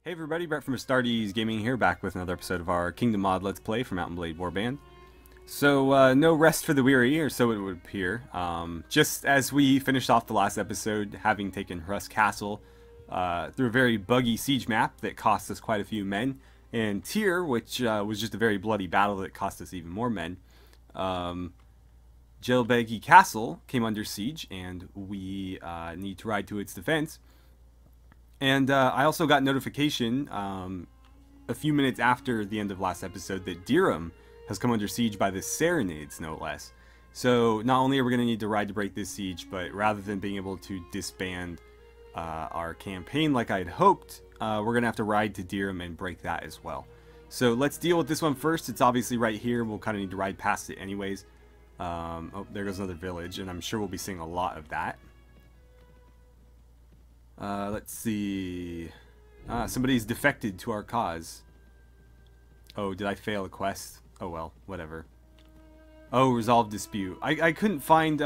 Hey everybody, Brett from AstartesGaming here, back with another episode of our Kingdom Mod Let's Play for Mount & Blade Warband. So, no rest for the weary, or so it would appear. Just as we finished off the last episode, having taken Russ Castle through a very buggy siege map that cost us quite a few men, and Tyr, which was just a very bloody battle that cost us even more men. Jelbegi Castle came under siege, and we need to ride to its defense. And I also got notification a few minutes after the end of last episode that Dirham has come under siege by the Sarranids, no less. So not only are we going to need to ride to break this siege, but rather than being able to disband our campaign like I had hoped, we're going to have to ride to Dirham and break that as well. So let's deal with this one first. It's obviously right here. We'll kind of need to ride past it anyways. Oh, there goes another village, and I'm sure we'll be seeing a lot of that. Let's see. Somebody's defected to our cause. Oh, did I fail a quest? Oh well, whatever. Oh, resolve dispute. I couldn't find,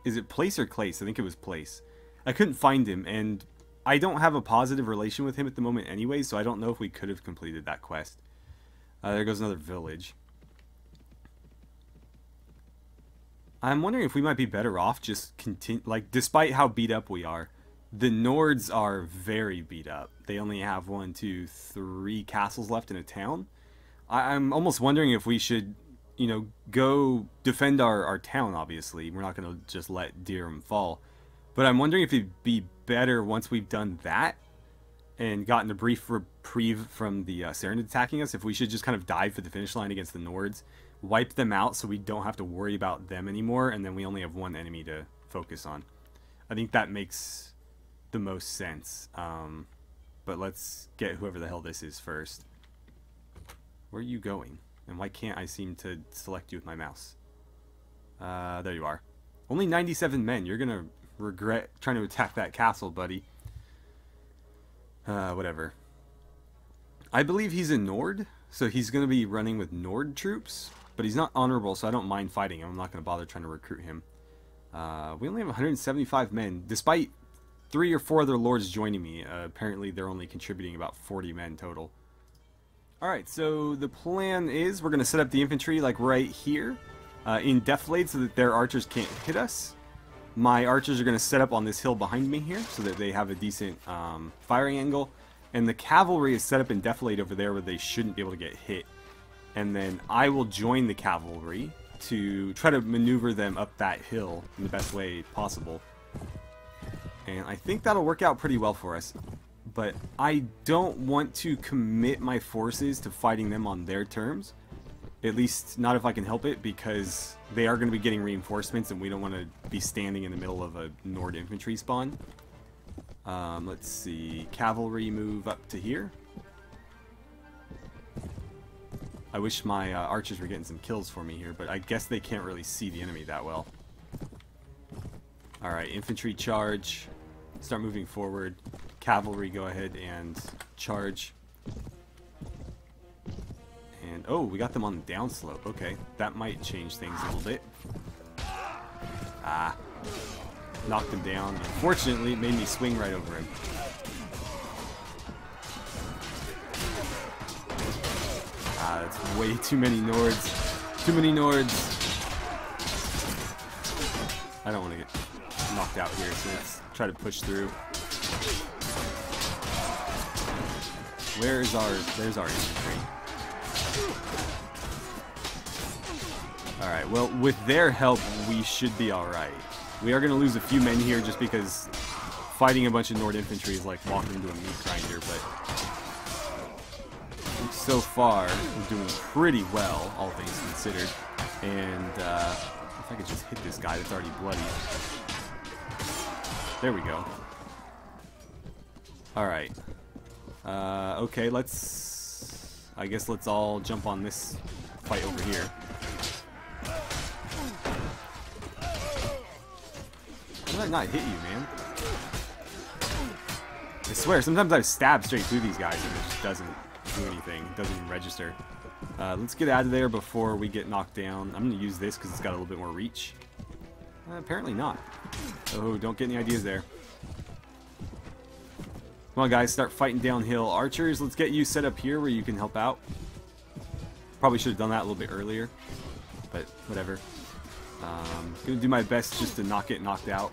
is it Place or Clace? I think it was Place. I couldn't find him, and I don't have a positive relation with him at the moment anyway, so I don't know if we could have completed that quest. There goes another village. I'm wondering if we might be better off just despite how beat up we are, the Nords are very beat up. They only have 1, 2, 3 castles left in a town. I'm almost wondering if we should, you know, go defend our town, obviously. We're not going to just let Dirham fall. But I'm wondering if it'd be better once we've done that and gotten a brief reprieve from the Sarranid attacking us, if we should just kind of dive for the finish line against the Nords, wipe them out so we don't have to worry about them anymore, and then we only have one enemy to focus on. I think that makes the most sense. But let's get whoever the hell this is first. Where are you going? And why can't I seem to select you with my mouse? There you are. Only 97 men. You're gonna regret trying to attack that castle, buddy. Whatever. I believe he's a Nord, so he's gonna be running with Nord troops. But he's not honorable, so I don't mind fighting him. I'm not going to bother trying to recruit him. We only have 175 men, despite 3 or 4 other lords joining me. Apparently, they're only contributing about 40 men total. Alright, so the plan is we're going to set up the infantry like right here in defilade so that their archers can't hit us. My archers are going to set up on this hill behind me here so that they have a decent firing angle. And the cavalry is set up in defilade over there where they shouldn't be able to get hit. And then I will join the cavalry to try to maneuver them up that hill in the best way possible. And I think that'll work out pretty well for us. But I don't want to commit my forces to fighting them on their terms. At least not if I can help it, because they are going to be getting reinforcements and we don't want to be standing in the middle of a Nord infantry spawn. Let's see. Cavalry move up to here. I wish my archers were getting some kills for me here, but I guess they can't really see the enemy that well. Alright, infantry charge. Start moving forward. Cavalry, go ahead and charge. And, oh, we got them on the downslope. Okay, that might change things a little bit. Ah. Knocked him down. Unfortunately, it made me swing right over him. That's way too many Nords. Too many Nords. I don't want to get knocked out here, so let's try to push through. There's our infantry. Alright, well, with their help, we should be alright. We are going to lose a few men here just because fighting a bunch of Nord infantry is like walking into a meat grinder, but so far, we're doing pretty well, all things considered. And if I could just hit this guy that's already bloody. There we go. Alright. Okay, I guess let's all jump on this fight over here. How did I not hit you, man? I swear, sometimes I've stabbed straight through these guys and it just doesn't do anything. It doesn't even register. Let's get out of there before we get knocked down. I'm going to use this because it's got a little bit more reach. Apparently not. Oh, don't get any ideas there. Come Come on, guys, start fighting downhill. Archers, let's get you set up here where you can help out. Probably should have done that a little bit earlier, but whatever. Gonna do my best just to not get knocked out.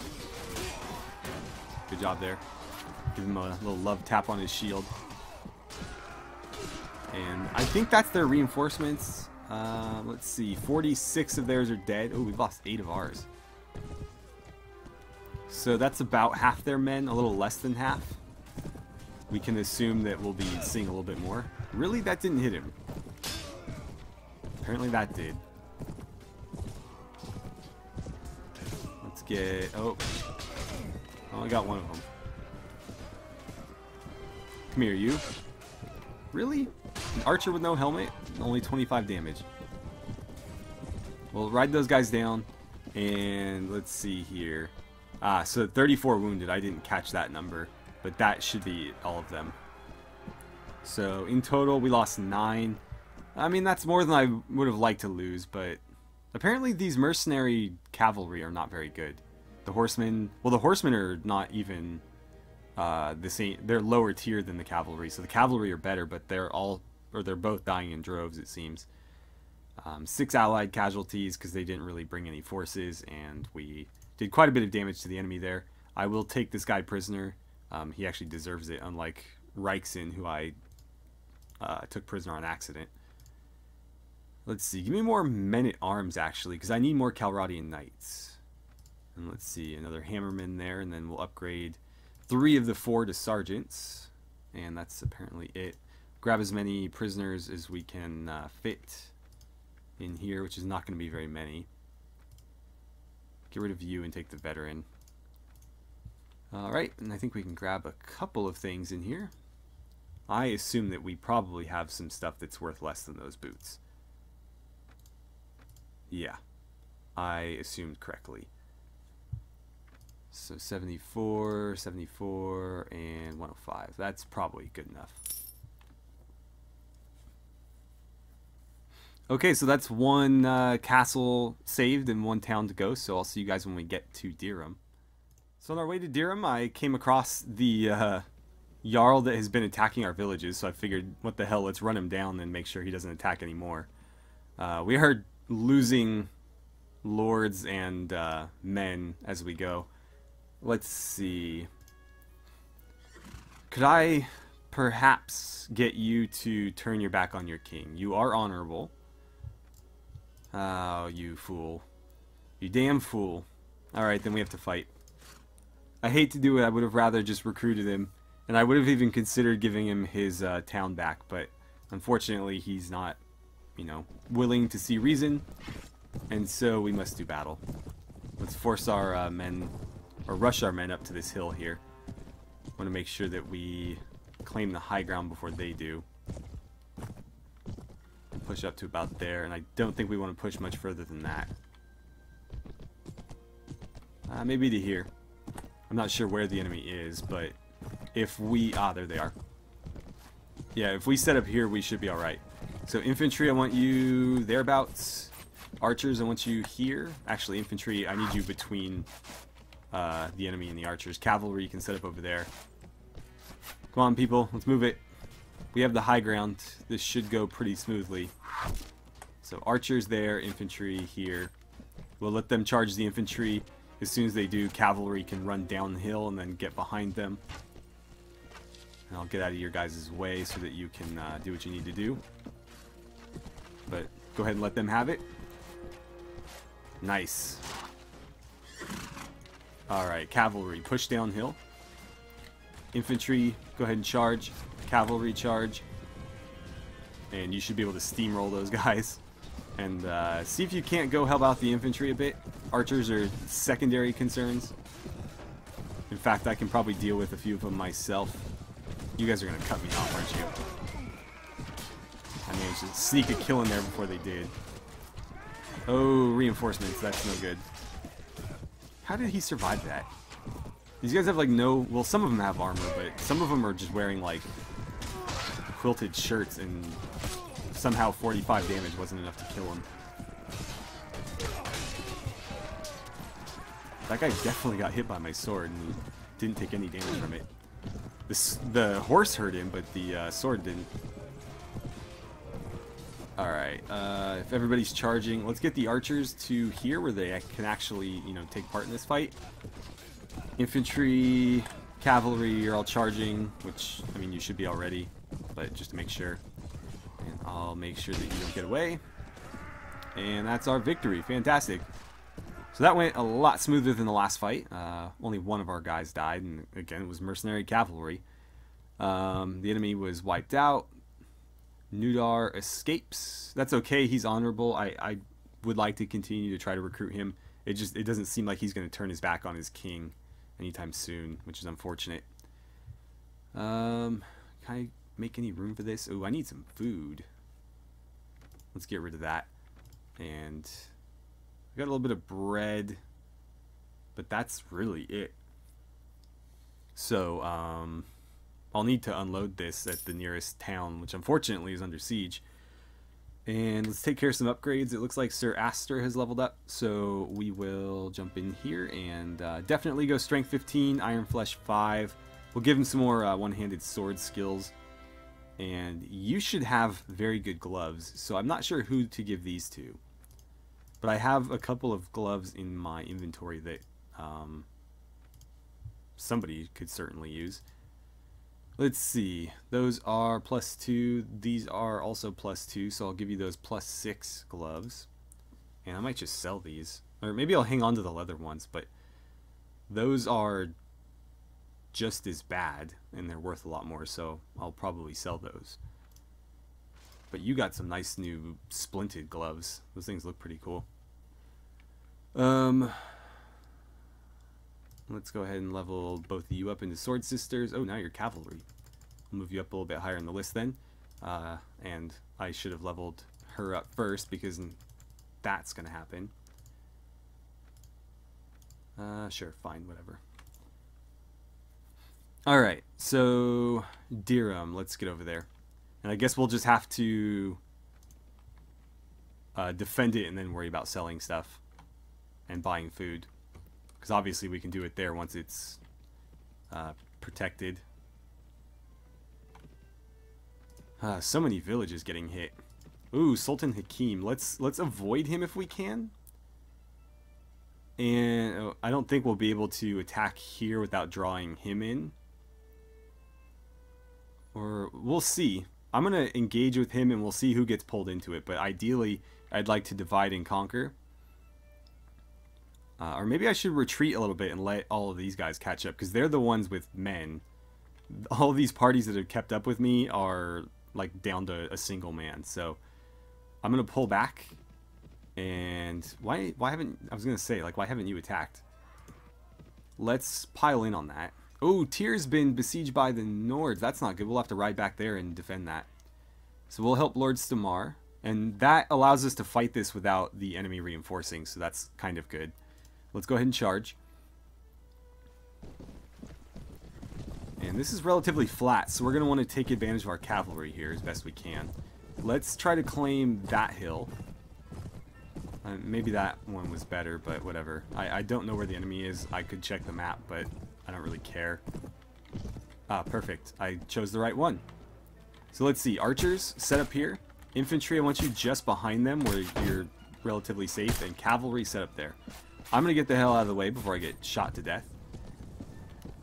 Good job there. Give him a little love tap on his shield. And I think that's their reinforcements. Let's see, 46 of theirs are dead. Oh, we've lost 8 of ours. So that's about half their men, a little less than half. We can assume that we'll be seeing a little bit more. Really? That didn't hit him. Apparently that did. Let's get... Oh, I got one of them. Come here, you. Really? An archer with no helmet? Only 25 damage. We'll ride those guys down. And let's see here. So 34 wounded. I didn't catch that number. But that should be all of them. So in total, we lost 9. I mean, that's more than I would have liked to lose. But apparently these mercenary cavalry are not very good. The horsemen... Well, the horsemen are not even... the same. They're lower tier than the cavalry, so the cavalry are better, but they're both dying in droves, it seems. 6 allied casualties because they didn't really bring any forces, and we did quite a bit of damage to the enemy there. I will take this guy prisoner. He actually deserves it, unlike Reichsen, who I took prisoner on accident. Let's see. Give me more men-at-arms, actually, because I need more Calradian knights. And let's see. Another hammerman there, and then we'll upgrade 3 of the 4 to sergeants, and that's apparently it. Grab as many prisoners as we can fit in here, which is not going to be very many. Get rid of you and take the veteran. Alright, and I think we can grab a couple of things in here. I assume that we probably have some stuff that's worth less than those boots. Yeah, I assumed correctly. So 74, 74, and 105. That's probably good enough. Okay, so that's 1 castle saved and 1 town to go. So I'll see you guys when we get to Dirham. So on our way to Dirham, I came across the Jarl that has been attacking our villages. So I figured, what the hell, let's run him down and make sure he doesn't attack anymore. We are losing lords and men as we go. Let's see. Could I perhaps get you to turn your back on your king? You are honorable. Oh, you fool. You damn fool. Alright, then we have to fight. I hate to do it. I would have rather just recruited him. And I would have even considered giving him his town back. But unfortunately, he's not, you know, willing to see reason. And so we must do battle. Let's force our men... or rush our men up to this hill here. Want to make sure that we claim the high ground before they do. Push up to about there, and I don't think we want to push much further than that. Maybe to here. I'm not sure where the enemy is, but if we... there they are. Yeah, if we set up here, we should be alright. So infantry, I want you thereabouts. Archers, I want you here. Actually, infantry, I need you between... the enemy and the archers. Cavalry you can set up over there. Come on, people, let's move it. We have the high ground. This should go pretty smoothly. So archers there, infantry here. We'll let them charge the infantry. As soon as they do, cavalry can run downhill and then get behind them. And I'll get out of your guys' way so that you can do what you need to do. But go ahead and let them have it. Nice. Alright, cavalry, push downhill. Infantry, go ahead and charge. Cavalry, charge. And you should be able to steamroll those guys. And see if you can't go help out the infantry a bit. Archers are secondary concerns. In fact, I can probably deal with a few of them myself. You guys are going to cut me off, aren't you? I managed to sneak a kill in there before they did. Oh, reinforcements, that's no good. How did he survive that? These guys have like no... Well, some of them have armor, but some of them are just wearing like quilted shirts, and somehow 45 damage wasn't enough to kill him. That guy definitely got hit by my sword and he didn't take any damage from it. The horse hurt him, but the sword didn't. Alright, if everybody's charging, let's get the archers to here where they can actually, you know, take part in this fight. Infantry, cavalry, you're all charging, which, I mean, you should be already, but just to make sure. And I'll make sure that you don't get away. And that's our victory. Fantastic. So that went a lot smoother than the last fight. Only one of our guys died, and again, it was mercenary cavalry. The enemy was wiped out. Nudar escapes. That's okay. He's honorable. I would like to continue to try to recruit him. It doesn't seem like he's going to turn his back on his king anytime soon, which is unfortunate. Can I make any room for this? Oh, I need some food. Let's get rid of that. And I got a little bit of bread, but that's really it. So, I'll need to unload this at the nearest town, which unfortunately is under siege. And let's take care of some upgrades. It looks like Sir Aster has leveled up, so we will jump in here and definitely go Strength 15, Iron Flesh 5. We'll give him some more one-handed sword skills. And you should have very good gloves, so I'm not sure who to give these to. But I have a couple of gloves in my inventory that somebody could certainly use. Let's see. Those are +2. These are also +2, so I'll give you those +6 gloves. And I might just sell these. Or maybe I'll hang on to the leather ones, but those are just as bad, and they're worth a lot more, so I'll probably sell those. But you got some nice new splinted gloves. Those things look pretty cool. Let's go ahead and level both of you up into Sword Sisters. Oh, now you're cavalry. I'll move you up a little bit higher in the list then. And I should have leveled her up first because that's going to happen. Sure, fine, whatever. Alright, so Dirham, let's get over there. And I guess we'll just have to defend it and then worry about selling stuff and buying food. Because obviously we can do it there once it's protected. So many villages getting hit. Ooh, Sultan Hakim. Let's avoid him if we can. And I don't think we'll be able to attack here without drawing him in. Or we'll see. I'm going to engage with him and we'll see who gets pulled into it. But ideally, I'd like to divide and conquer. Or maybe I should retreat a little bit and let all of these guys catch up. Because they're the ones with men. All of these parties that have kept up with me are like down to a single man. So I'm going to pull back. And why haven't... I was going to say, like, why haven't you attacked? Let's pile in on that. Oh, Tyr's been besieged by the Nords. That's not good. We'll have to ride back there and defend that. So we'll help Lord Stamar. And that allows us to fight this without the enemy reinforcing. So that's kind of good. Let's go ahead and charge. And this is relatively flat. So we're going to want to take advantage of our cavalry here as best we can. Let's try to claim that hill. Maybe that one was better, but whatever. I don't know where the enemy is. I could check the map, but I don't really care. Ah, perfect. I chose the right one. So let's see. Archers, set up here. Infantry, I want you just behind them where you're relatively safe. And cavalry, set up there. I'm going to get the hell out of the way before I get shot to death.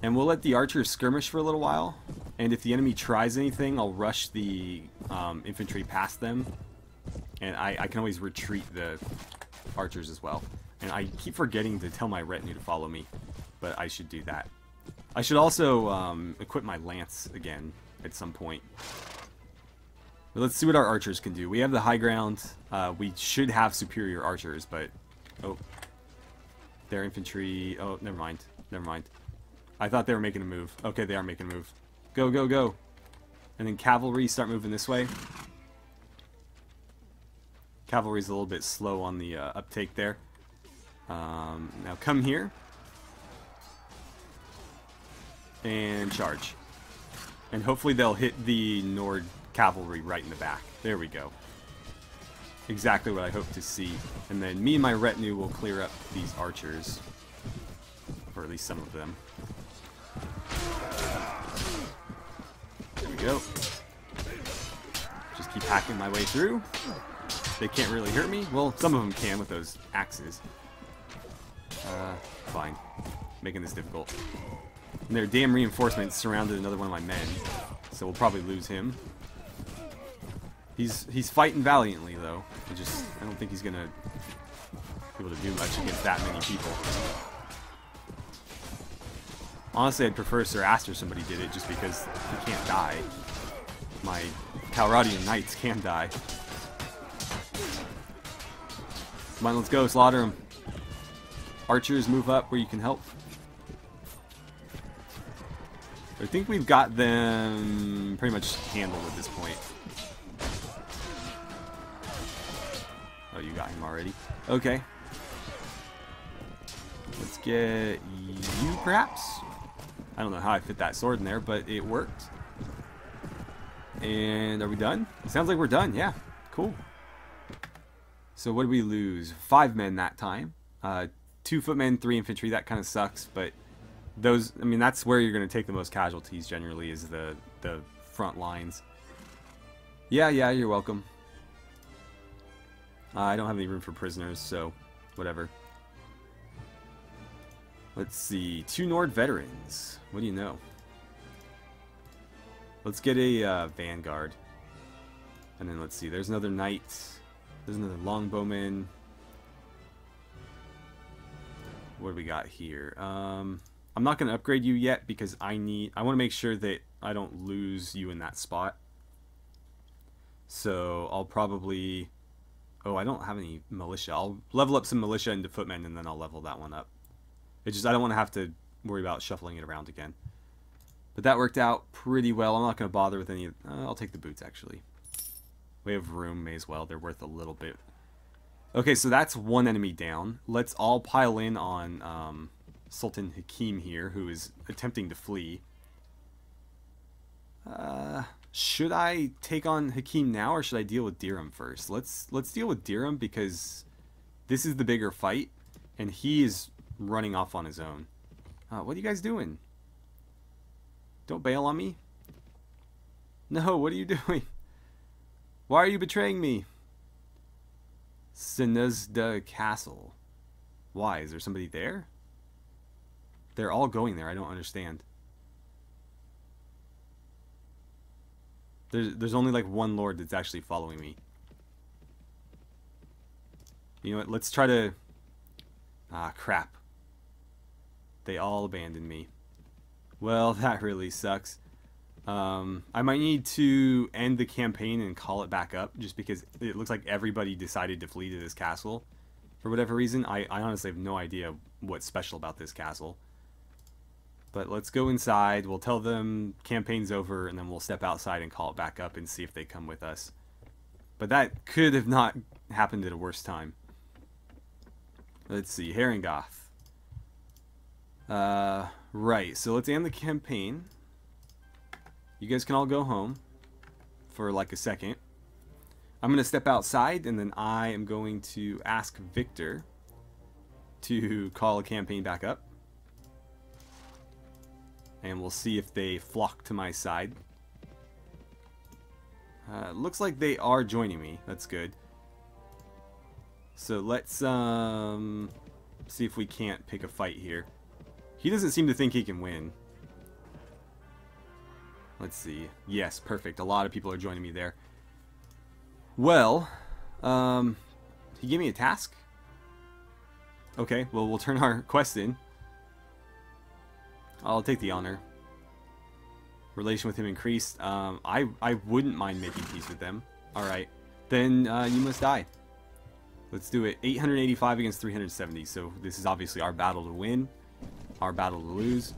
And we'll let the archers skirmish for a little while. And if the enemy tries anything, I'll rush the infantry past them. And I can always retreat the archers as well. And I keep forgetting to tell my retinue to follow me. But I should do that. I should also equip my lance again at some point. But let's see what our archers can do. We have the high ground. We should have superior archers, but... Oh. Their infantry... Oh, never mind. Never mind. I thought they were making a move. Okay, they are making a move. Go, go, go. And then cavalry start moving this way. Cavalry's a little bit slow on the uptake there. Now come here. And charge. And hopefully they'll hit the Nord cavalry right in the back. There we go. Exactly what I hope to see. And then me and my retinue will clear up these archers. Or at least some of them. go. Just keep hacking my way through. They can't really hurt me. Well, some of them can with those axes. Fine. Making this difficult. And their damn reinforcements surrounded another one of my men. So we'll probably lose him. He's fighting valiantly, though. I don't think he's gonna be able to do much against that many people. Honestly, I'd prefer Sir Aster somebody did it, just because he can't die. My Calradian knights can die. Come on, let's go, slaughter them. Archers, move up where you can help. I think we've got them pretty much handled at this point. Oh, you got him already. Okay. Let's get you, perhaps? I don't know how I fit that sword in there, but it worked. And are we done? It sounds like we're done. Yeah, cool. So what did we lose? 5 men that time. 2 footmen, 3 infantry. That kind of sucks, but those, I mean, that's where you're going to take the most casualties generally, is the front lines. Yeah, you're welcome. I don't have any room for prisoners, so whatever. Let's see. 2 Nord veterans. What do you know? Let's get a vanguard. And then let's see. There's another knight. There's another longbowman. What do we got here? I'm not going to upgrade you yet because I want to make sure that I don't lose you in that spot. So I'll probably... Oh, I don't have any militia. I'll level up some militia into footmen and then I'll level that one up. It's just I don't want to have to worry about shuffling it around again. But that worked out pretty well. I'm not going to bother with any... I'll take the boots, actually. We have room, may as well. They're worth a little bit. Okay, so that's one enemy down. Let's all pile in on Sultan Hakim here, who is attempting to flee. Should I take on Hakim now, or should I deal with Dirham first? Let's deal with Dirham, because this is the bigger fight, and he is running off on his own. What are you guys doing? Don't bail on me. No, what are you doing? Why are you betraying me? Sinuzda Castle. Why? Is there somebody there? They're all going there. I don't understand. There's only like one lord that's actually following me. You know what? Let's try to... crap. They all abandoned me. Well, that really sucks. I might need to end the campaign and call it back up, just because it looks like everybody decided to flee to this castle for whatever reason. I honestly have no idea what's special about this castle. But let's go inside, we'll tell them campaign's over, and then we'll step outside and call it back up and see if they come with us. But that could have not happened at a worse time. Let's see, Haringoth. Right, so let's end the campaign. You guys can all go home for like a second. I'm going to step outside, and then I am going to ask Victor to call a campaign back up. And we'll see if they flock to my side. Looks like they are joining me. That's good. So let's see if we can't pick a fight here. He doesn't seem to think he can win. Let's see. Yes, perfect. A lot of people are joining me there. Well, he gave me a task. Okay, well, we'll turn our quest in. I'll take the honor. Relation with him increased. I wouldn't mind making peace with them. Alright. Then you must die. Let's do it. 885 against 370. So this is obviously our battle to win. Our battle to lose.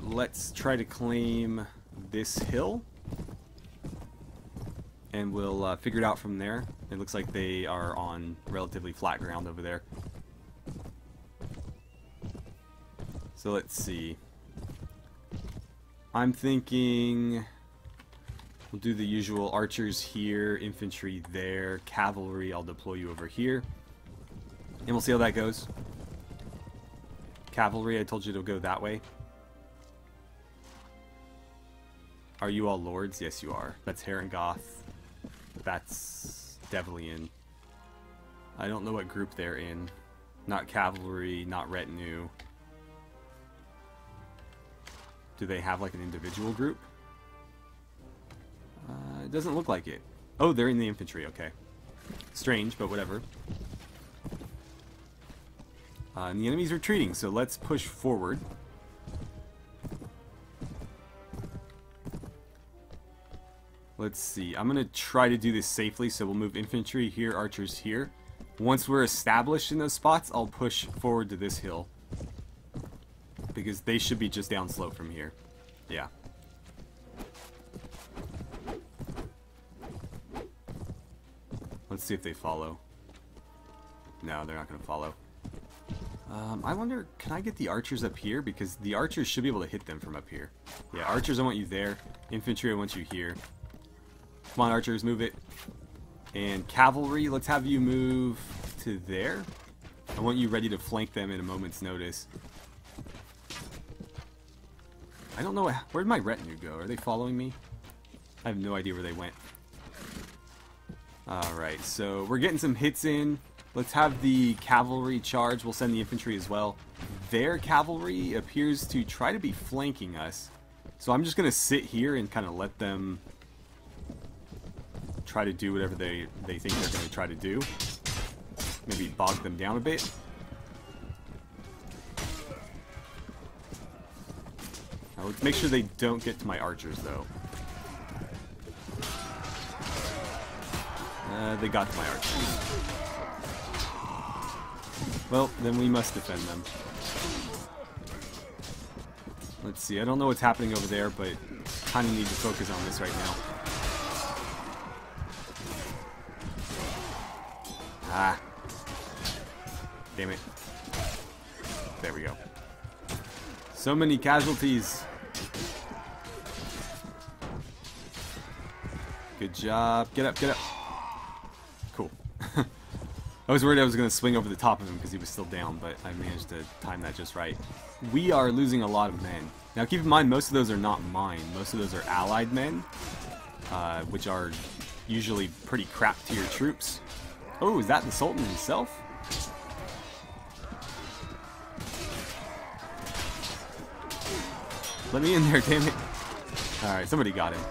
Let's try to claim this hill. And we'll figure it out from there. It looks like they are on relatively flat ground over there. So let's see. I'm thinking we'll do the usual archers here, infantry there, cavalry, I'll deploy you over here. And we'll see how that goes. Cavalry, I told you to go that way. Are you all lords? Yes, you are. That's Harengoth. That's Devilian. I don't know what group they're in. Not cavalry, not retinue. Do they have like an individual group? It doesn't look like it. Oh, they're in the infantry, okay. Strange, but whatever. And the enemy's retreating, so let's push forward. Let's see. I'm going to try to do this safely, so we'll move infantry here, archers here. Once we're established in those spots, I'll push forward to this hill. Because they should be just downslope from here. Yeah. Let's see if they follow. No, they're not going to follow. I wonder, can I get the archers up here? Because the archers should be able to hit them from up here. Yeah, archers, I want you there. Infantry, I want you here. Come on, archers, move it. And cavalry, let's have you move to there. I want you ready to flank them in a moment's notice. I don't know, where'd my retinue go? Are they following me? I have no idea where they went. Alright, so we're getting some hits in. Let's have the cavalry charge. We'll send the infantry as well. Their cavalry appears to try to be flanking us. So I'm just going to sit here and kind of let them try to do whatever they think they're going to try to do. Maybe bog them down a bit. Now let's make sure they don't get to my archers, though. They got to my archers. Well, then we must defend them. Let's see, I don't know what's happening over there, but kind of need to focus on this right now. Ah. Damn it. There we go. So many casualties. Good job. Get up, get up. Cool. I was worried I was going to swing over the top of him because he was still down, but I managed to time that just right. We are losing a lot of men. Now keep in mind, most of those are not mine. Most of those are allied men, which are usually pretty crap tier troops. Oh, is that the Sultan himself? Let me in there, damn it. Alright, somebody got him.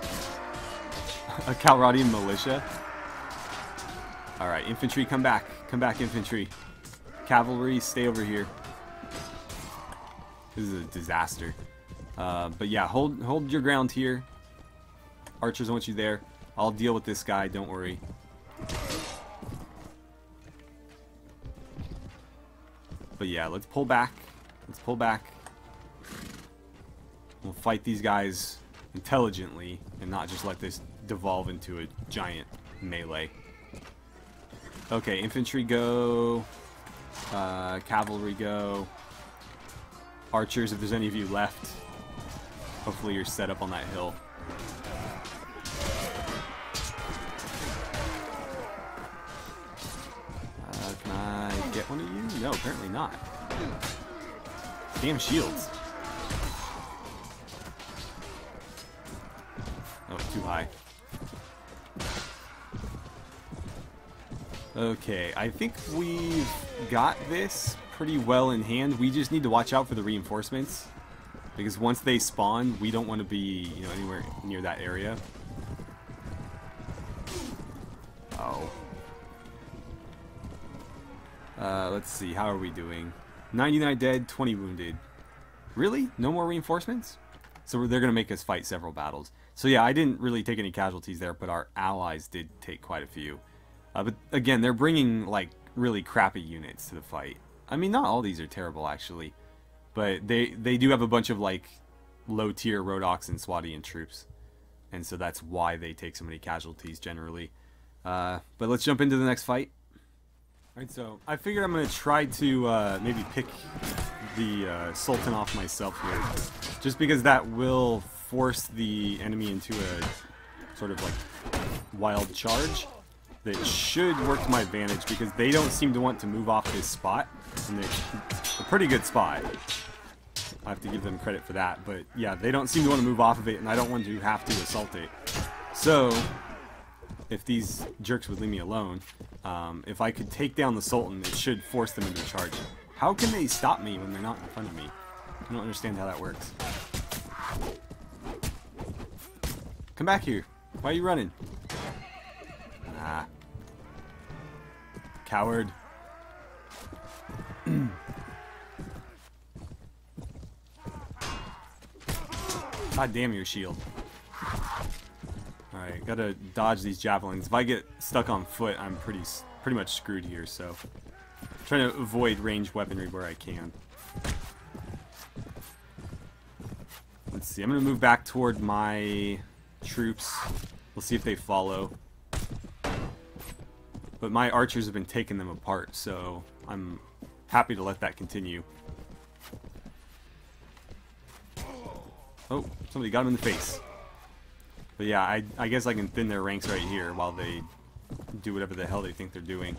A Calradian militia. Alright, infantry, come back. Come back, infantry. Cavalry, stay over here. This is a disaster. But yeah, hold your ground here. Archers, I want you there. I'll deal with this guy, don't worry. But yeah, let's pull back. Let's pull back. We'll fight these guys intelligently and not just let this devolve into a giant melee. Okay, infantry go. Cavalry go. Archers, if there's any of you left. Hopefully you're set up on that hill. Can I get one of you? No, apparently not. Damn shields. Oh, too high. Okay, I think we've got this pretty well in hand. We just need to watch out for the reinforcements, because once they spawn, we don't want to be, you know, anywhere near that area. Oh. Let's see, how are we doing? 99 dead, 20 wounded. Really? No more reinforcements? So they're going to make us fight several battles. So yeah, I didn't really take any casualties there, but our allies did take quite a few. But again, they're bringing like really crappy units to the fight. I mean, not all these are terrible actually, but they do have a bunch of like low tier Rhodoks and Swadian troops, and so that's why they take so many casualties generally. But let's jump into the next fight. Alright, so I figured I'm going to try to maybe pick the Sultan off myself here, just because that will force the enemy into a sort of like wild charge. That should work to my advantage because they don't seem to want to move off this spot, and it's a pretty good spot. I have to give them credit for that. But yeah, they don't seem to want to move off of it, and I don't want to have to assault it. So, if these jerks would leave me alone, if I could take down the Sultan, it should force them into a charge. How can they stop me when they're not in front of me? I don't understand how that works. Come back here. Why are you running? Ah. Coward. God damn your shield. Alright, gotta dodge these javelins. If I get stuck on foot, I'm pretty much screwed here, so I'm trying to avoid ranged weaponry where I can. Let's see, I'm gonna move back toward my troops. We'll see if they follow. But my archers have been taking them apart, so I'm happy to let that continue. Oh, somebody got him in the face. But yeah, I guess I can thin their ranks right here while they do whatever the hell they think they're doing.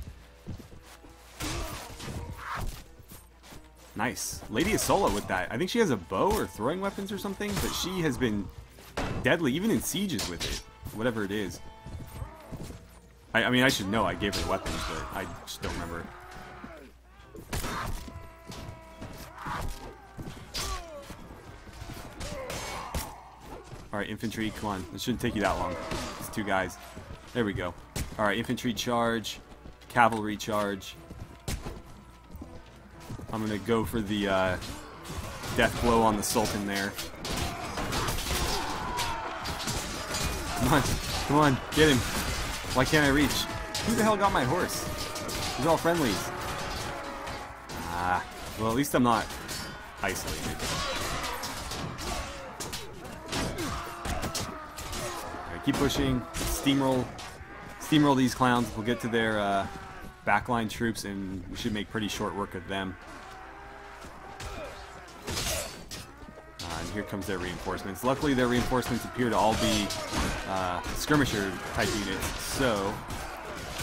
Nice. Lady Isola with that. I think she has a bow or throwing weapons or something, but she has been deadly, even in sieges with it. Whatever it is. I mean, I should know I gave her weapons, but I just don't remember. Alright, infantry, come on. It shouldn't take you that long. It's two guys. There we go. Alright, infantry charge. Cavalry charge. I'm gonna go for the death blow on the Sultan there. Come on, get him. Why can't I reach? Who the hell got my horse? These are all friendlies. Ah, well at least I'm not isolated. Alright, keep pushing. Steamroll these clowns. We'll get to their backline troops and we should make pretty short work of them. And here comes their reinforcements. Luckily their reinforcements appear to all be skirmisher type units, so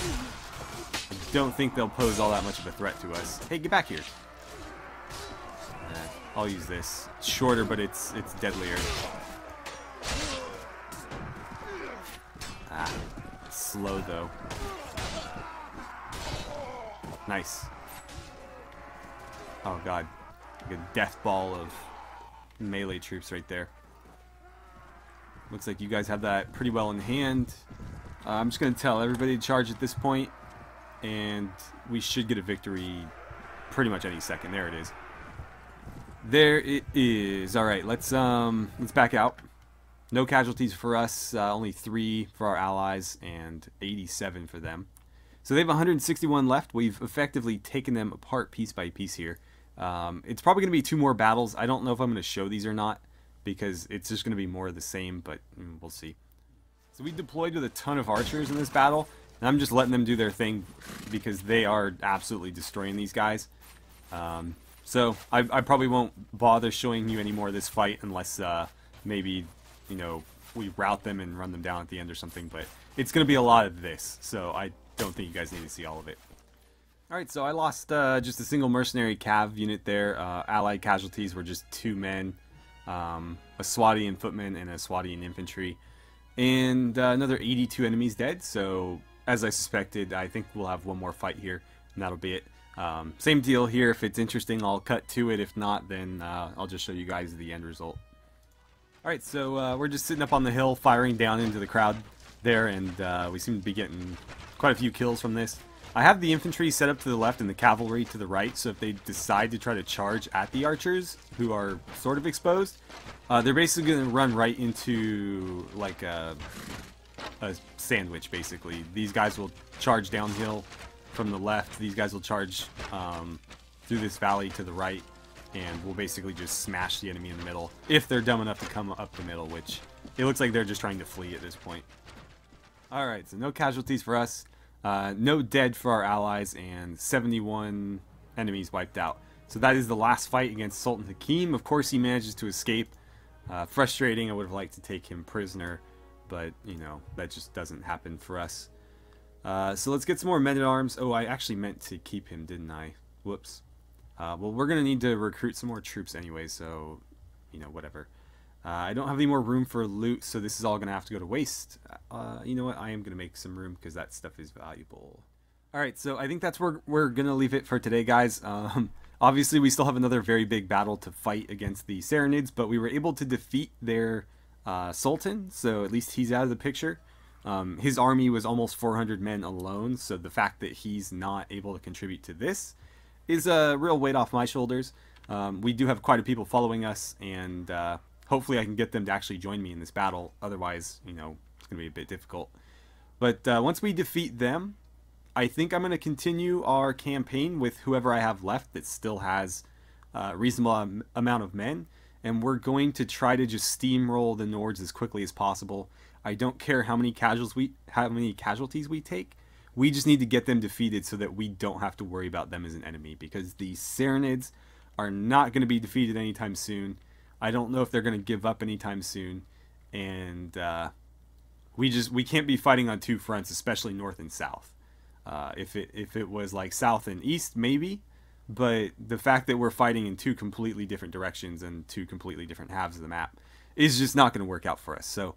I don't think they'll pose all that much of a threat to us. Hey, get back here. I'll use this. It's shorter, but it's deadlier. Ah, it's slow though. Nice. Oh god, like a death ball of melee troops right there. Looks like you guys have that pretty well in hand. I'm just going to tell everybody to charge at this point, and we should get a victory pretty much any second. There it is. There it is. All right, let's back out. No casualties for us. Only 3 for our allies, and 87 for them. So they have 161 left. We've effectively taken them apart piece by piece here. It's probably going to be 2 more battles. I don't know if I'm going to show these or not, because it's just going to be more of the same, but we'll see. So we deployed with a ton of archers in this battle, and I'm just letting them do their thing because they are absolutely destroying these guys. So I probably won't bother showing you any more of this fight unless maybe, you know, we rout them and run them down at the end or something, but it's going to be a lot of this, so I don't think you guys need to see all of it. Alright, so I lost just a single mercenary cav unit there. Allied casualties were just 2 men. A Swadian footman and a Swadian infantry. And another 82 enemies dead, so as I suspected, I think we'll have one more fight here, and that'll be it. Same deal here. If it's interesting, I'll cut to it. If not, then I'll just show you guys the end result. Alright, so we're just sitting up on the hill, firing down into the crowd there, and we seem to be getting quite a few kills from this. I have the infantry set up to the left and the cavalry to the right, so if they decide to try to charge at the archers, who are sort of exposed, they're basically going to run right into, like, a sandwich, basically. These guys will charge downhill from the left, these guys will charge through this valley to the right, and we'll basically just smash the enemy in the middle, if they're dumb enough to come up the middle, which it looks like they're just trying to flee at this point. Alright, so no casualties for us. No dead for our allies, and 71 enemies wiped out. So that is the last fight against Sultan Hakim. Of course he manages to escape. Frustrating, I would have liked to take him prisoner, but, you know, that just doesn't happen for us. So let's get some more men-at-arms. Oh, I actually meant to keep him, didn't I? Whoops. Well, we're going to need to recruit some more troops anyway, so, you know, whatever. I don't have any more room for loot, so this is all going to have to go to waste. You know what? I am going to make some room because that stuff is valuable. Alright, so I think that's where we're going to leave it for today, guys. Obviously, we still have another very big battle to fight against the Sarranids, but we were able to defeat their Sultan, so at least he's out of the picture. His army was almost 400 men alone, so the fact that he's not able to contribute to this is a real weight off my shoulders. We do have quite a people following us, and hopefully I can get them to actually join me in this battle. Otherwise, you know, it's going to be a bit difficult. But once we defeat them, I think I'm going to continue our campaign with whoever I have left that still has a reasonable amount of men. And we're going to try to just steamroll the Nords as quickly as possible. I don't care how many casualties we take. We just need to get them defeated so that we don't have to worry about them as an enemy. Because the Sarranids are not going to be defeated anytime soon. I don't know if they're going to give up anytime soon. And we can't be fighting on two fronts, especially north and south. If it was like south and east, maybe. But the fact that we're fighting in two completely different directions and two completely different halves of the map is just not going to work out for us. So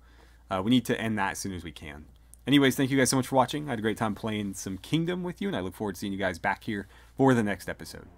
we need to end that as soon as we can. Anyways, thank you guys so much for watching. I had a great time playing some Kingdom with you, and I look forward to seeing you guys back here for the next episode.